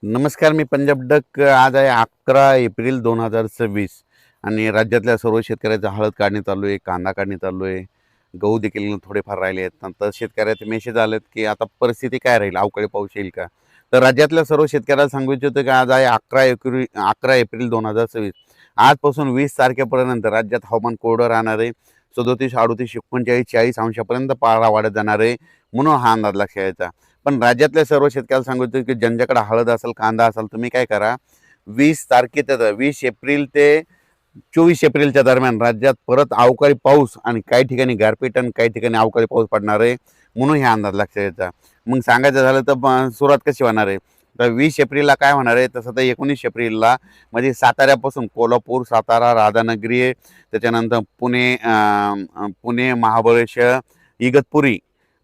नमस्कार, मी पंजाब डक. आज आहे 11 एप्रिल 2026 आणि राज्यातल्या सर्व शेतकऱ्याचा हळद काढणी चालू आहे, कांदा काढणी चालू आहे, गहू देखील थोडेफार राहिले आहेत. नंतर शेतकऱ्याचे मेसेज आलेत की आता परिस्थिती काय राहील, अवकाळी पाऊस येईल का. तर राज्यातल्या सर्व शेतकऱ्याला सांगू इच्छितो की आज आहे 11 एप्रिल 2026. आजपासून 20 तारखेपर्यंत राज्यात हवामान कोरडं राहणार आहे. 37, 38, 39, 40 अंशापर्यंत पारा वाढत जाणार आहे, म्हणून हा अंदाज लक्षात यायचा. पण राज्यातल्या सर्व शेतकऱ्याला सांगतो की ज्यांच्याकडे हळद असेल, कांदा असेल, तुम्ही काय करा, 20 ते 24 एप्रिलच्या दरम्यान राज्यात परत अवकाळी पाऊस आणि काही ठिकाणी गारपीट आणि काही ठिकाणी अवकाळी पाऊस पडणार आहे, म्हणून हे अंदाज लक्षात यायचा. मग सांगायचं झालं तर सुरुवात कशी होणार आहे, तर 20 एप्रिलला काय होणार आहे, तसं तर 19 एप्रिलला म्हणजे साताऱ्यापासून कोल्हापूर, सातारा, राधानगरी, त्याच्यानंतर पुणे, महाबळेश्वर, इगतपुरी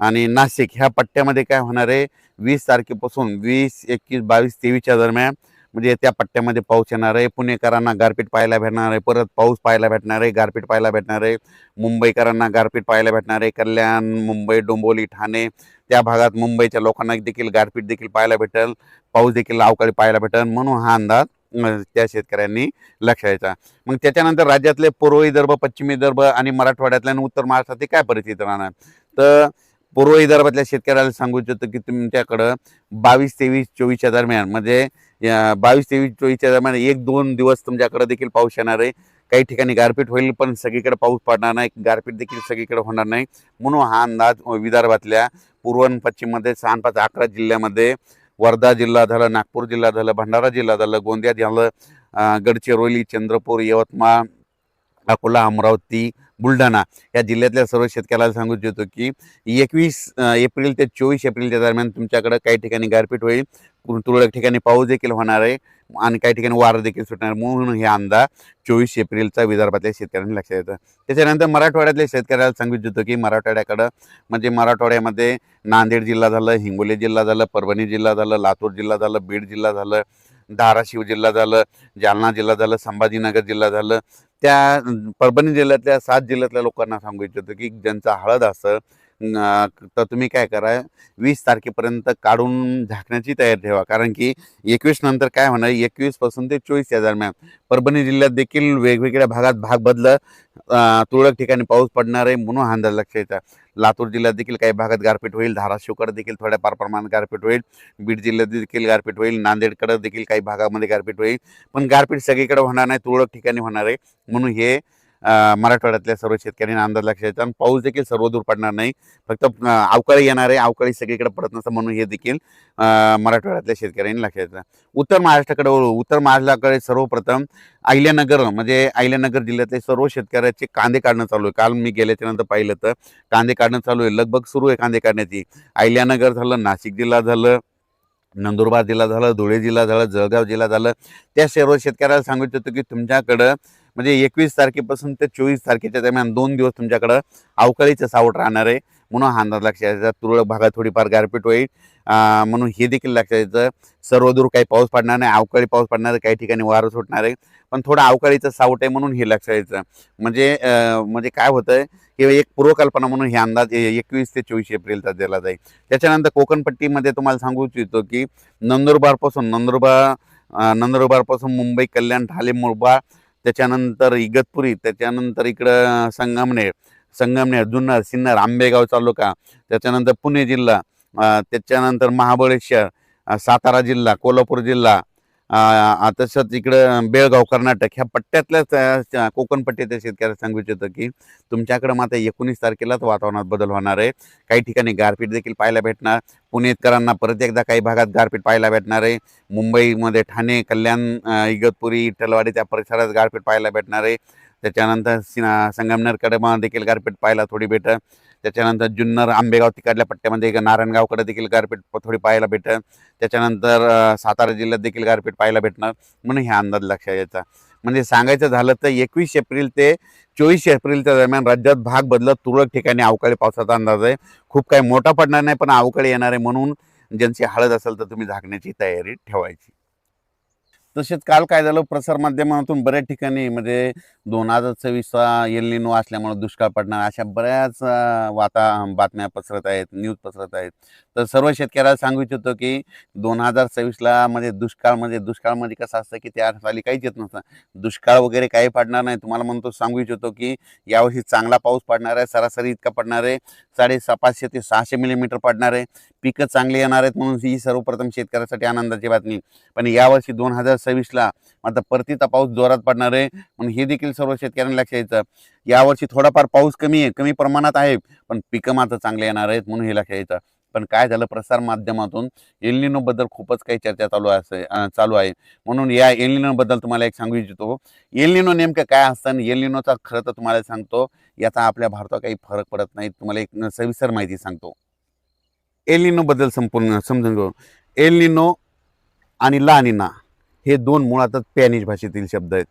आणि नाशिक ह्या पट्ट्यामध्ये काय होणार आहे, 20 तारखेपासून 20, 21, 22, 23च्या दरम्यान म्हणजे त्या पट्ट्यामध्ये पाऊस येणार आहे. पुणेकरांना गारपीट पाहायला भेटणार आहे, परत पाऊस पाहायला भेटणार आहे, गारपीट पाहायला भेटणार आहे. मुंबईकरांना गारपीट पाहायला भेटणार आहे. कल्याण, मुंबई, डोंबिवली, ठाणे त्या भागात मुंबईच्या लोकांना देखील गारपीट देखील पाहायला भेटेल, पाऊस देखील अवकाळी पाहायला भेटेल, म्हणून हा अंदाज त्या शेतकऱ्यांनी लक्षात घ्यायचा. मग त्याच्यानंतर राज्यातले पूर्व विदर्भ, पश्चिम विदर्भ आणि मराठवाड्यातल्या आणि उत्तर महाराष्ट्रात काय परिस्थिती राहणार, तर पूर्व विदर्भातल्या शेतकऱ्याला सांगू इच्छितो की तुमच्याकडं 22, 23, 24च्या दरम्यान म्हणजे 22, 23, 24च्या दरम्यान 1-2 दिवस तुमच्याकडे देखील पाऊस येणार आहे. काही ठिकाणी गारपीट होईल, पण सगळीकडे पाऊस पडणार नाही, गारपीट देखील सगळीकडे होणार नाही, म्हणून हा अंदाज विदर्भातल्या पूर्व आणि पश्चिममध्ये 6, 5, 11 जिल्ह्यामध्ये, वर्धा जिल्हा झालं, नागपूर जिल्हा झालं, भंडारा जिल्हा झालं, गोंदिया झालं, गडचिरोली, चंद्रपूर, यवतमाळ, अकोला, अमरावती, बुलढाणा या जिल्ह्यातल्या सर्व शेतकऱ्याला सांगू इच्छितो की 21 एप्रिल ते 24 एप्रिलच्या दरम्यान तुमच्याकडे काही ठिकाणी गारपीट होईल, तुरळक ठिकाणी पाऊस देखील होणार आहे आणि काही ठिकाणी वारं देखील सुटणार, म्हणून हे अंदाज 24 एप्रिलचा विदर्भातल्या शेतकऱ्यांनी लक्षात येतं. त्याच्यानंतर मराठवाड्यातल्या शेतकऱ्याला सांगू इच्छितो की मराठवाड्याकडं म्हणजे मराठवाड्यामध्ये नांदेड जिल्हा झालं, हिंगोली जिल्हा झालं, परभणी जिल्हा झालं, लातूर जिल्हा झालं, बीड जिल्हा झालं, धाराशिव जिल्हा झालं, जालना जिल्हा झालं, संभाजीनगर जिल्हा झालं. त्या परभणी जिल्ह्यातल्या 7 जिल्ह्यातल्या लोकांना सांगू इच्छितो की ज्यांचा हळद असं तर तुम्ही काय करा, 20 तारखेपर्यंत काढून झाकण्याची तयारी ठेवा, कारण की 21 नंतर काय होणार, 21 पासून ते 24 या दरम्यान परभणी जिल्ह्यात देखील वेगवेगळ्या भागात भाग बदलत तुरळक ठिकाणी पाऊस पडणार आहे, म्हणून हा अंदाज लक्षात यायचा. लातूर जिल्ह्यात देखील काही भागात गारपीट होईल, धाराशिवकडे देखील थोड्याफार प्रमाणात गारपीट होईल, बीड जिल्ह्यात देखील गारपीट होईल, नांदेडकडे देखील काही भागामध्ये गारपीट होईल, पण गारपीट सगळीकडे होणार नाही, तुरळक ठिकाणी होणार आहे, म्हणून हे मराठवाड्यातल्या सर्व शेतकऱ्यांनी अंदाज लक्षात यायचा. आणि पाऊस देखील सर्वदूर पडणार नाही, फक्त अवकाळी येणार आहे, अवकाळी सगळीकडे पडत नसतं, म्हणून हे देखील मराठवाड्यातल्या शेतकऱ्यांनी लक्षात यायचं. उत्तर महाराष्ट्राकडे उत्तर महाराष्ट्राकडे सर्वप्रथम अहिल्यानगर म्हणजे अहिल्यानगर जिल्ह्यातले सर्व शेतकऱ्याचे कांदे काढणं चालू आहे. काल मी गेल्याच्या नंतर पाहिलं तर कांदे काढणं चालू आहे, लगभग सुरू आहे कांदे काढण्याची. अहिल्यानगर झालं, नाशिक जिल्हा झालं, नंदुरबार जिल्हा झालं, धुळे जिल्हा झालं, जळगाव जिल्हा झालं, त्या सर्व शेतकऱ्याला सांगू इच्छितो की तुमच्याकडं म्हणजे 21 तारखेपासून ते 24 तारखेच्या दरम्यान 2 दिवस तुमच्याकडं अवकाळीचं सावट राहणार आहे, म्हणून हा अंदाज लक्षात यायचा. तुरळक भागात थोडीफार गारपीट होईल, म्हणून हे देखील लक्षात यायचं. सर्वदूर काही पाऊस पडणार नाही, अवकाळी पाऊस पडणार आहे, काही ठिकाणी वारं सुटणार आहे, पण थोडं अवकाळीचं सावट आहे, म्हणून हे लक्षात यायचं. म्हणजे काय होतंय की एक पूर्वकल्पना म्हणून हे अंदाज 21 ते 24 एप्रिलचा दिला जाईल. त्याच्यानंतर कोकणपट्टीमध्ये तुम्हाला सांगू इच्छितो की नंदुरबारपासून मुंबई, कल्याण, ठाणे, मुरबाड, त्याच्यानंतर इगतपुरी, त्याच्यानंतर इकडं संगमनेर, जुन्नर, सिन्नर, आंबेगाव तालुका, त्याच्यानंतर पुणे जिल्हा, त्याच्यानंतर महाबळेश्वर, सातारा जिल्हा, कोल्हापूर जिल्हा, तसंच इकडं बेळगाव, कर्नाटक ह्या पट्ट्यातल्याच कोकणपट्ट्याच्या शेतकऱ्याला सांगू इच्छितो की तुमच्याकडं मात्र 19 तारखेलाच वातावरणात बदल होणार आहे. काही ठिकाणी गारपीट देखील पाहायला भेटणार. पुणेकरांना परत एकदा काही भागात गारपीट पाहायला भेटणार आहे. मुंबईमध्ये ठाणे, कल्याण, इगतपुरी, विठ्ठलवाडी त्या परिसरात गारपीट पाहायला भेटणार आहे. त्याच्यानंतर संगमनेरकडे देखील गारपीट पाहायला थोडी भेटत. त्याच्यानंतर जुन्नर, आंबेगाव तिकडल्या पट्ट्यामध्ये नारायणगावकडे देखील गारपीट थोडी पाहायला भेटत. त्याच्यानंतर सातारा जिल्ह्यात देखील गारपीट पाहायला भेटणार, म्हणून हे अंदाज लक्षात यायचा. म्हणजे सांगायचं झालं तर 21 एप्रिल ते 24 एप्रिलच्या दरम्यान राज्यात भाग बदलत तुरळक ठिकाणी अवकाळी पावसाचा अंदाज आहे. खूप काही मोठा पडणार नाही, पण अवकाळी येणार आहे, म्हणून ज्यांची हळद असेल तर तुम्ही झाकण्याची तयारी ठेवायची. तसेच काल काय झालं, प्रसार माध्यमातून बऱ्याच ठिकाणी म्हणजे 2026चा एल निनो असल्यामुळे दुष्काळ पडणार अशा बऱ्याच बातम्या पसरत आहेत, न्यूज पसरत आहेत. तर सर्व शेतकऱ्याला सांगू इच्छितो की 2026ला म्हणजे दुष्काळमध्ये कसं असतं की त्या साली काहीच येत नसतं. दुष्काळ वगैरे काही पडणार नाही. तुम्हाला म्हणतो सांगू इच्छितो की यावर्षी चांगला पाऊस पडणार आहे, सरासरी इतका पडणार आहे, 550 ते 600 मिलीमीटर पडणार आहे. पिकं चांगली येणार आहेत, म्हणून ही सर्वप्रथम शेतकऱ्यासाठी आनंदाची बातमी. पण यावर्षी 2026ला आता परतीचा पाऊस जोरात पडणार आहे, म्हणून हे देखील सर्व शेतकऱ्यांना लक्षात यायचं. यावर्षी थोडाफार पाऊस कमी प्रमाणात आहे, पण पिकं मात्र चांगले येणार आहेत, म्हणून हे लक्षात यायचं. पण काय झालं, प्रसार माध्यमातून एल निनो बद्दल खूपच काही चर्चा चालू आहे. म्हणून या एल निनो बद्दल तुम्हाला एक सांगू इच्छितो. एल निनो नेमकं काय असतं आणि एल निनोचा खरं तर तुम्हाला सांगतो, याचा आपल्या भारतात काही फरक पडत नाही. तुम्हाला एक सविस्तर माहिती सांगतो. एल निनो बद्दल संपूर्ण समजून घेऊ. एल निनो आणि ला निना हे दोन मुळातच स्पॅनिश भाषेतील शब्द आहेत.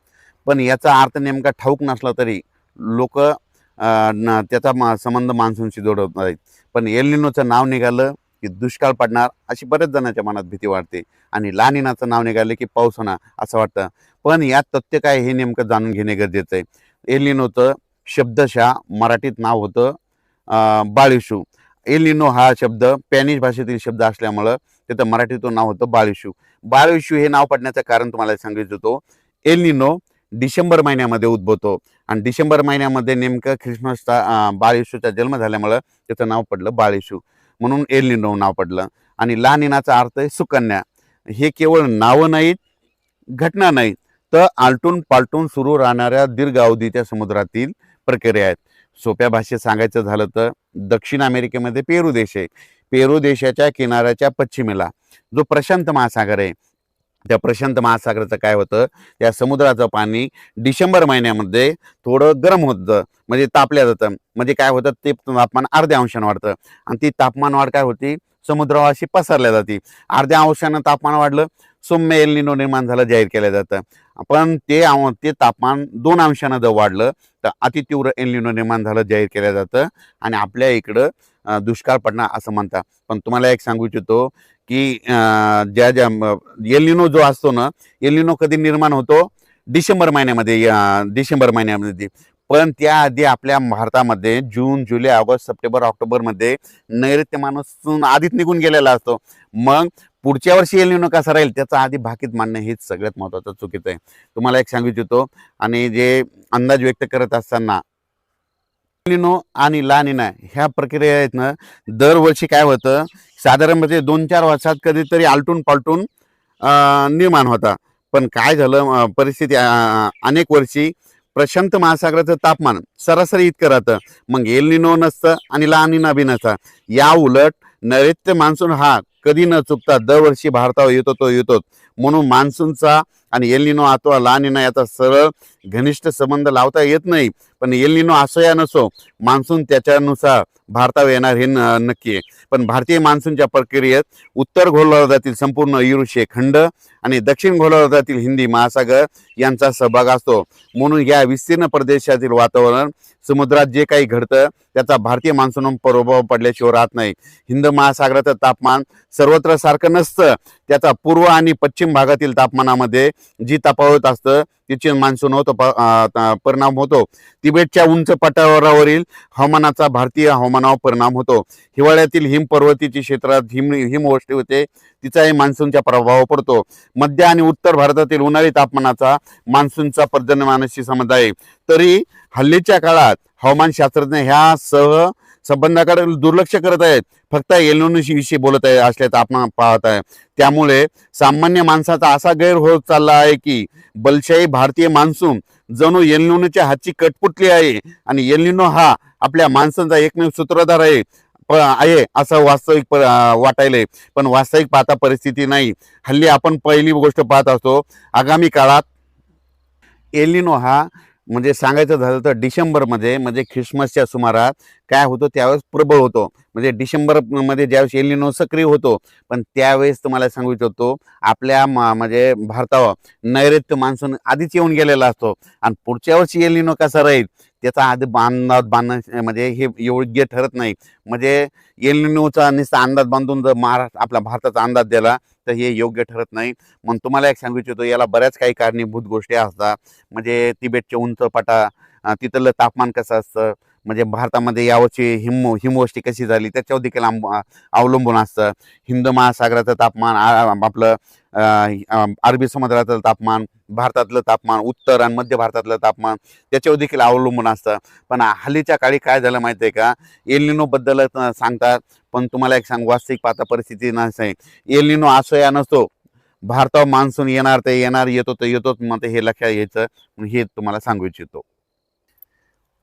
पण याचा अर्थ नेमका ठाऊक नसला तरी लोक त्याचा संबंध मान्सूनशी जोडत आहेत. पण एल निनोचं नाव निघालं की दुष्काळ पडणार अशी बऱ्याच जणांच्या मनात भीती वाटते, आणि ला निनाचं नाव निघालं की पाऊस होणार असं वाटतं. पण यात तथ्य काय हे नेमकं जाणून घेणे गरजेचं आहे. एल निनोचं शब्दशः मराठीत नाव होतं बाळिशू. एल निनो हा शब्द स्पॅनिश भाषेतील शब्द असल्यामुळं त्याचं मराठीतून नाव होतं बाळिशू. बाळिशू हे नाव पडण्याचं कारण तुम्हाला सांगितलं होतो. एल निनो डिसेंबर महिन्यामध्ये उद्भवतो, आणि डिसेंबर महिन्यामध्ये नेमकं ख्रिसमसचा बाळिशूचा जन्म झाल्यामुळं त्याचं नाव पडलं बाळिशू, म्हणून एल निनो नाव पडलं. आणि ला निनाचा अर्थ आहे सुकन्या. हे केवळ नावं नाहीत, घटना नाहीत, तर आलटून पालटून सुरू राहणाऱ्या दीर्घ अवधीच्या समुद्रातील प्रक्रिया आहेत. सोप्या भाषेत सांगायचं झालं तर दक्षिण अमेरिकेमध्ये पेरू देश आहे. पेरू देशाच्या किनाऱ्याच्या पश्चिमेला जो प्रशांत महासागर आहे, त्या प्रशांत महासागराचं काय होतं, त्या समुद्राचं पाणी डिसेंबर महिन्यामध्ये थोडं गरम होतं, म्हणजे तापल्या जातं. म्हणजे काय होतं, ते तापमान अर्ध्या अंशानं वाढतं, आणि ती तापमान वाढ काय होती, समुद्रावाशी पसरल्या जाते. अर्ध्या अंशानं तापमान वाढलं, सौम्य एल निनो निर्माण झालं जाहीर केलं जातं. पण ते तापमान 2 अंशानं जर वाढलं तर अतितीव्र एल निनो निर्माण झालं जाहीर केलं जातं, आणि आपल्या इकडं दुष्काळ पडणार असं म्हणतात. पण तुम्हाला एक सांगू इच्छितो की ज्या ज्या एल निनो जो असतो ना, एल निनो कधी निर्माण होतो, डिसेंबर महिन्यामध्ये. पण त्याआधी आपल्या भारतामध्ये जून, जुलै, ऑगस्ट, सप्टेंबर, ऑक्टोबरमध्ये नैऋत्य मान्सून आधीच निघून गेलेला असतो. मग पुढच्या वर्षी एल निनो कसा राहील त्याचा आधी भाकीत मांडणं हेच सगळ्यात महत्त्वाचं चुकीचं आहे. तुम्हाला एक सांगू इच्छितो, आणि जे अंदाज व्यक्त करत असताना एल निनो आणि ला निना ह्या प्रक्रिया आहेत ना, दरवर्षी काय होतं, साधारण म्हणजे 2-4 वर्षात कधीतरी आलटून पालटून निर्माण होता. पण काय झालं, परिस्थिती अनेक वर्षी प्रशांत महासागराचं तापमान सरासरी इतकं राहतं, मग एल निनो नसतं आणि ला निना बी नसतं. या उलट नैऋत्य मान्सून हा कधी न चुकता दरवर्षी भारतावर येतो. म्हणून मान्सूनचा आणि एल निनो अथवा ला निना याचा सरळ घनिष्ठ संबंध लावता येत नाही. पण एल निनो असो या नसो, मान्सून त्याच्यानुसार भारतावर येणार हे नक्की आहे. पण भारतीय मान्सूनच्या प्रक्रियेत उत्तर गोलार्धातील संपूर्ण युरोशिय खंड आणि दक्षिण गोलार्धातील हिंदी महासागर यांचा सहभाग असतो. म्हणून या विस्तीर्ण प्रदेशातील वातावरण, समुद्रात जे काही घडतं त्याचा भारतीय मान्सूनवर प्रभाव पडल्याशिवाय राहत नाही. हिंद महासागराचं तापमान सर्वत्र सारखं नसतं. त्याचा पूर्व आणि पश्चिम भागातील तापमानामध्ये जी तफावत असतं तिचे मान्सून परिणाम होतो. तिबेटच्या उंच पठारावरील हवामानाचा भारतीय हवामानावर परिणाम होतो. हिवाळ्यातील हिमपर्वतीच्या क्षेत्रात हिमवृष्टी होते, तिचाही मान्सूनचा प्रभाव पडतो. मध्य आणि उत्तर भारतातील उन्हाळी तापमानाचा मान्सूनचा पर्जन्यमानाशी संबंध आहे. तरी हल्लीच्या काळात हवामानशास्त्रज्ञ ह्या संबंधाकडे दुर्लक्ष करत आहेत, फक्त एल निनो विषयी बोलत आहे असल्याचं आपण पाहत आहे. त्यामुळे सामान्य माणसाचा असा गैर होत चालला आहे की बलशाही भारतीय मान्सून जणू एल निनोच्या हातची कटपुटली आहे, आणि एल निनो हा आपल्या मान्सूनचा एकमेव सूत्रधार आहे असं वास्तविक वाटायलंय. पण वास्तविक पाहता परिस्थिती नाही. हल्ली आपण पहिली गोष्ट पाहत असतो, आगामी काळात एल निनो हा म्हणजे सांगायचं झालं तर डिसेंबरमध्ये म्हणजे ख्रिसमसच्या सुमारात काय होतं, त्यावेळेस प्रबळ होतो. म्हणजे डिसेंबरमध्ये ज्यावेळेस एल निनो सक्रिय होतो, पण त्यावेळेस तुम्हाला सांगू इच्छितो आपल्या म्हणजे भारतावर नैऋत्य मान्सून आधीच येऊन गेलेला असतो, आणि पुढच्या वर्षी एल निनो कसा राहील त्याचा आधी अंदाज बांधणं म्हणजे हे योग्य ठरत नाही. म्हणजे एल निनोचा नुसता अंदाज बांधून जर आपला भारताचा अंदाज दिला तर हे योग्य ठरत नाही. मग तुम्हाला एक सांगू इच्छितो, याला बऱ्याच काही कारणीभूत गोष्टी असतात. म्हणजे तिबेटचे उंच पटा, तिथलं तापमान कसं असतं, म्हणजे भारतामध्ये यावर्षी हिमवृष्टी कशी झाली त्याच्यावर देखील अवलंबून असतं. हिंद महासागराचं तापमान, आपलं अरबी समुद्राचं तापमान, भारतातलं तापमान, उत्तर आणि मध्य भारतातलं तापमान त्याच्यावर देखील अवलंबून असतं. पण हल्लीच्या काळी काय झालं माहिती आहे का, एल निनोबद्दल सांगतात, पण तुम्हाला एक सांगू, वास्तविक पाहता परिस्थिती नसते. एल निनो असो या नसतो, भारतावर मान्सून येणार ते येणार, येतो तर येतोच, मग हे लक्षात घ्यायचं. हे तुम्हाला सांगू इच्छितो.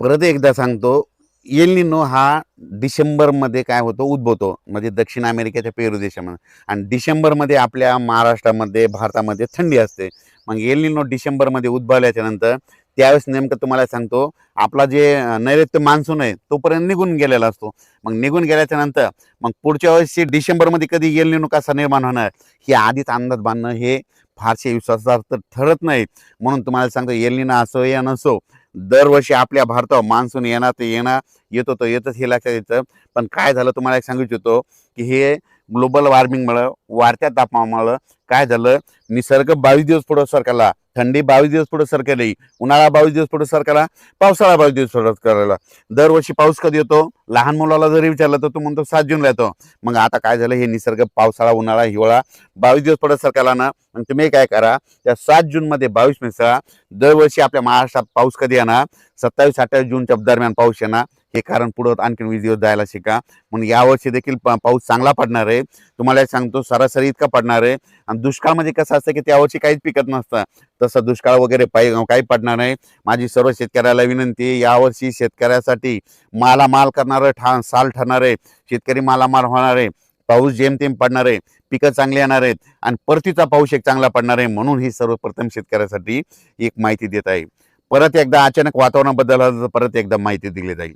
परत एकदा सांगतो, एल निनो हा डिसेंबरमध्ये काय होतो, उद्भवतो, म्हणजे दक्षिण अमेरिकेच्या पेरू देशामध्ये. आणि डिसेंबरमध्ये आपल्या महाराष्ट्रामध्ये, भारतामध्ये थंडी असते. मग एल निनो डिसेंबरमध्ये उद्भवल्याच्या नंतर त्यावेळेस नेमकं तुम्हाला सांगतो, आपला जे नैऋत्य मान्सून आहे तोपर्यंत निघून गेलेला असतो. मग निघून गेल्याच्या नंतर मग पुढच्या वर्षी डिसेंबरमध्ये कधी एल निनो कसा निर्माण होणार हे आधीच अंदाज बांधणं हे फारसे विश्वासार्थ ठरत नाही. म्हणून तुम्हाला सांगतो, एल निनो असो या नसो, दरवर्षी आपल्या भारतावर मान्सून येणार ते येणार, येतो तो येतच, हे लक्षात येतं. पण काय झालं तुम्हाला एक सांगू इच्छितो, की हे ग्लोबल वॉर्मिंगमुळं, वाढत्या तापमानामुळं काय झालं, निसर्ग 22 दिवस पुढे सरकला, थंडी 22 दिवस पुढे सरकली, उन्हाळा 22 दिवस पुढे सरकला, पावसाळा 22 दिवस पुढे सरकला. दरवर्षी पाऊस कधी येतो, लहान मुलाला जरी विचारलं तर तो म्हणतो 7 जूनला येतो. मग आता काय झालं, हे निसर्ग पावसाळा, उन्हाळा, हिवाळा 22 दिवस पुढे सरकला ना. मग तुम्ही काय करा, त्या 7 जूनमध्ये 22 मिसळा. दरवर्षी आपल्या महाराष्ट्रात पाऊस कधी येणार, 27-28 जूनच्या दरम्यान पाऊस येणार. हे कारण पुढं आणखीन 20 दिवस जायला शिका. म्हणून यावर्षी देखील पाऊस चांगला पडणार आहे. तुम्हाला एक सांगतो, सरासरी इतका पडणार आहे. आणि दुष्काळ म्हणजे कसं असतं, की त्यावर्षी काहीच पिकत नसतं, तसं दुष्काळ वगैरे काही पडणार नाही. माझी सर्व शेतकऱ्याला विनंती, यावर्षी शेतकऱ्यासाठी मालामाल करणारं साल ठरणार आहे. शेतकरी मालामाल होणार आहे, पाऊस जेमतेम पडणार आहे, पिकं चांगली येणार आहेत, आणि परतीचा पाऊस एक चांगला पडणार आहे. म्हणून ही सर्वप्रथम शेतकऱ्यासाठी एक माहिती देत आहे. परत एकदा अचानक वातावरणाबद्दल परत एकदा माहिती दिली जाईल.